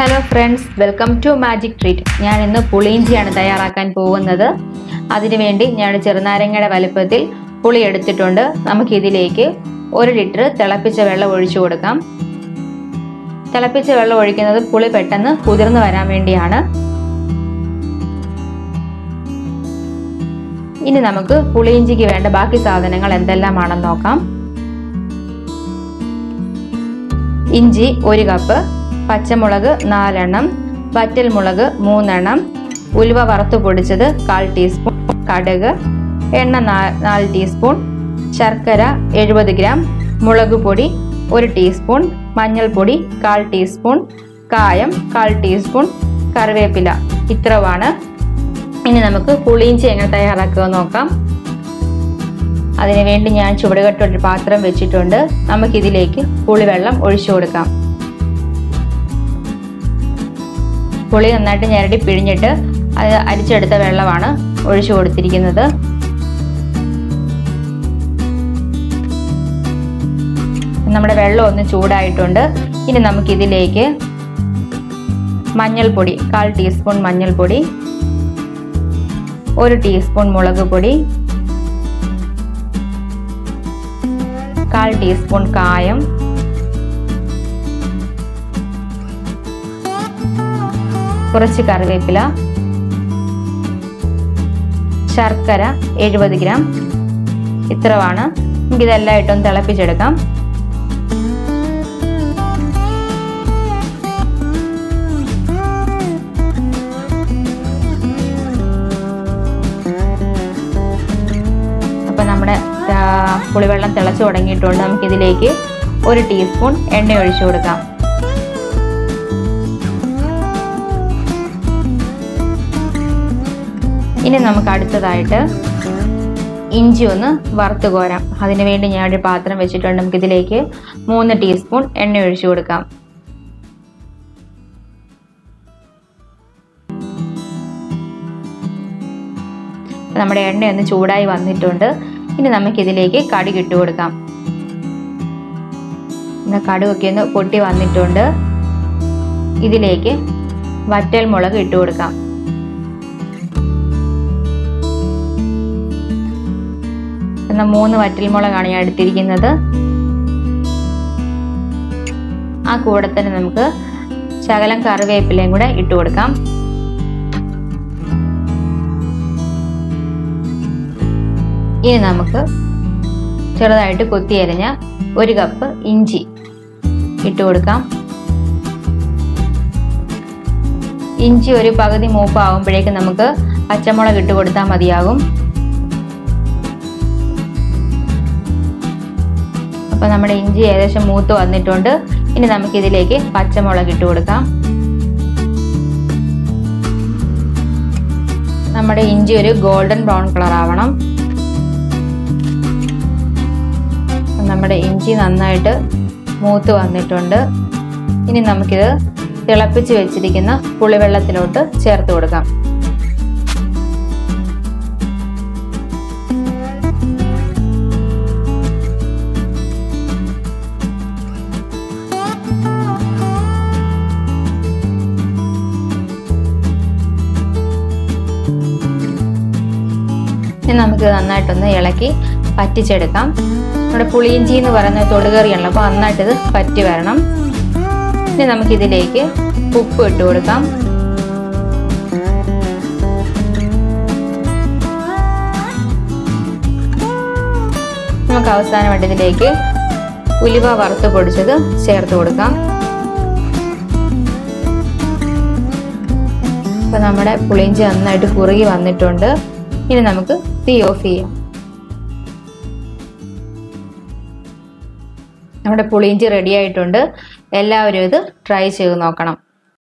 Hello friends, welcome to Magic Treat. ഞാൻ ഇന്ന് പുളിയിഞ്ചിയാണ് തയ്യാറാക്കാൻ പോകുന്നത്. അതിനുവേണ്ടി ഞാൻ ചെറുനാരങ്ങയുടെ വലുപ്പത്തിൽ പുളി എടുത്തിട്ടുണ്ട്. നമുക്ക് ഇതിലേക്ക് 1 ലിറ്റർ തിളപ്പിച്ച വെള്ളം ഒഴിച്ചു കൊടുക്കാം. തിളപ്പിച്ച വെള്ളം ഒഴിക്കുന്നത് പുളി പെട്ടെന്ന് കുതിർന്നു വരാൻ വേണ്ടിയാണ്. ഇനി നമുക്ക് പുളിയിഞ്ചിക്ക് വേണ്ട ബാക്കി സാധനങ്ങൾ എന്തെല്ലാമാണെന്ന് നോക്കാം. ഇഞ്ചി 1 കപ്പ്, പച്ചമുളക് 4 എണ്ണം, വറ്റൽമുളക് 3 എണ്ണം, ഉലുവ വറുത്തു പൊടിച്ചത് 1/4 ടീസ്പൂൺ, കടുക്, എണ്ണ 4 ടീസ്പൂൺ, ശർക്കര 70 ഗ്രാം, മുളക് പൊടി 1 ടീസ്പൂൺ, മഞ്ഞൾപ്പൊടി 1/4 ടീസ്പൂൺ, കായം 1/4 ടീസ്പൂൺ, കറിവേപ്പില. ഇത്രയാണ്. ഇനി നമുക്ക് പുളിയിഞ്ചി എങ്ങനെ തയ്യാറാക്കുക നോക്കാം. അതിനുവേണ്ടി ഞാൻ ചുവടുകെട്ടൊരു പാത്രം വെച്ചിട്ടുണ്ട്. നമുക്കിതിലേക്ക് പുളിവെള്ളം ഒഴിച്ചു കൊടുക്കാം. പുളി നന്നായിട്ട് ഞെരടി പിഴിഞ്ഞിട്ട് അത് അരിച്ചെടുത്ത വെള്ളമാണ് ഒഴിച്ചു കൊടുത്തിരിക്കുന്നത്. നമ്മുടെ വെള്ളം ഒന്ന് ചൂടായിട്ടുണ്ട്. ഇനി നമുക്കിതിലേക്ക് മഞ്ഞൾപ്പൊടി 1/4 ടീസ്പൂൺ മഞ്ഞൾപ്പൊടി, 1 ടീസ്പൂൺ മുളക് പൊടി, 1/4 ടീസ്പൂൺ കായം, കുറച്ച് കറിവേപ്പില, ശർക്കര 70 ഗ്രാം. ഇത്രയാണ്. നമുക്കിതെല്ലാം ഇട്ടൊന്ന് തിളപ്പിച്ചെടുക്കാം. അപ്പം നമ്മുടെ പുളിവെള്ളം തിളച്ചു തുടങ്ങിയിട്ടുണ്ട്. നമുക്കിതിലേക്ക് 1 ടീസ്പൂൺ എണ്ണ ഒഴിച്ചു കൊടുക്കാം. ഇനി നമുക്ക് അടുത്തതായിട്ട് ഇഞ്ചി ഒന്ന് വറുത്ത് കോരാം. അതിനുവേണ്ടി ഞാൻ ഒരു പാത്രം വെച്ചിട്ടുണ്ട്. നമുക്കിതിലേക്ക് 3 ടീസ്പൂൺ എണ്ണ ഒഴിച്ചു കൊടുക്കാം. നമ്മുടെ എണ്ണ ഒന്ന് ചൂടായി വന്നിട്ടുണ്ട്. ഇനി നമുക്കിതിലേക്ക് കടുക് ഇട്ട് കൊടുക്കാം. കടുകൊക്കെ ഒന്ന് പൊട്ടി വന്നിട്ടുണ്ട്. ഇതിലേക്ക് വറ്റൽമുളക് ഇട്ട് കൊടുക്കാം. 3 വറ്റൽമുളകാണ് ഞാൻ എടുത്തിരിക്കുന്നത്. ആ കൂടെ തന്നെ നമുക്ക് ശകലം കറിവേപ്പിലയും കൂടെ ഇട്ട് കൊടുക്കാം. ഇനി നമുക്ക് ചെറുതായിട്ട് കൊത്തിയരിഞ്ഞ 1 കപ്പ് ഇഞ്ചി ഇട്ട് കൊടുക്കാം. ഇഞ്ചി ഒരു പകുതി മൂപ്പാകുമ്പോഴേക്കും നമുക്ക് പച്ചമുളക് ഇട്ട് കൊടുത്താൽ മതിയാകും. അപ്പോൾ നമ്മുടെ ഇഞ്ചി ഏകദേശം മൂത്ത് വന്നിട്ടുണ്ട്. ഇനി നമുക്കിതിലേക്ക് പച്ചമുളക് ഇട്ട് കൊടുക്കാം. നമ്മുടെ ഇഞ്ചി ഒരു ഗോൾഡൻ ബ്രൗൺ കളർ ആവണം. നമ്മുടെ ഇഞ്ചി നന്നായിട്ട് മൂത്ത് വന്നിട്ടുണ്ട്. ഇനി നമുക്കിത് തിളപ്പിച്ച് വെച്ചിരിക്കുന്ന പുളിവെള്ളത്തിലോട്ട് ചേർത്ത് കൊടുക്കാം. നമുക്ക് നന്നായിട്ടൊന്ന് ഇളക്കി പറ്റിച്ചെടുക്കാം. നമ്മുടെ പുളിയിഞ്ചി എന്ന് പറയുന്ന തൊടുകറിയാണല്ലോ, അപ്പോൾ നന്നായിട്ടിത് പറ്റി വരണം. ഇനി നമുക്കിതിലേക്ക് ഉപ്പ് ഇട്ട് കൊടുക്കാം. നമുക്ക് അവസാനമായിട്ട് ഇതിലേക്ക് ഉലുവ വറുത്ത് പൊടിച്ചത് ചേർത്ത് കൊടുക്കാം. അപ്പോൾ നമ്മുടെ പുളിയിഞ്ചി നന്നായിട്ട് കുറുകി വന്നിട്ടുണ്ട്. ഇനി നമുക്ക് തീ ഓഫ് ചെയ്യാം. നമ്മുടെ പുളിയിഞ്ചി റെഡി ആയിട്ടുണ്ട്. എല്ലാവരും ഇത് ട്രൈ ചെയ്ത് നോക്കണം.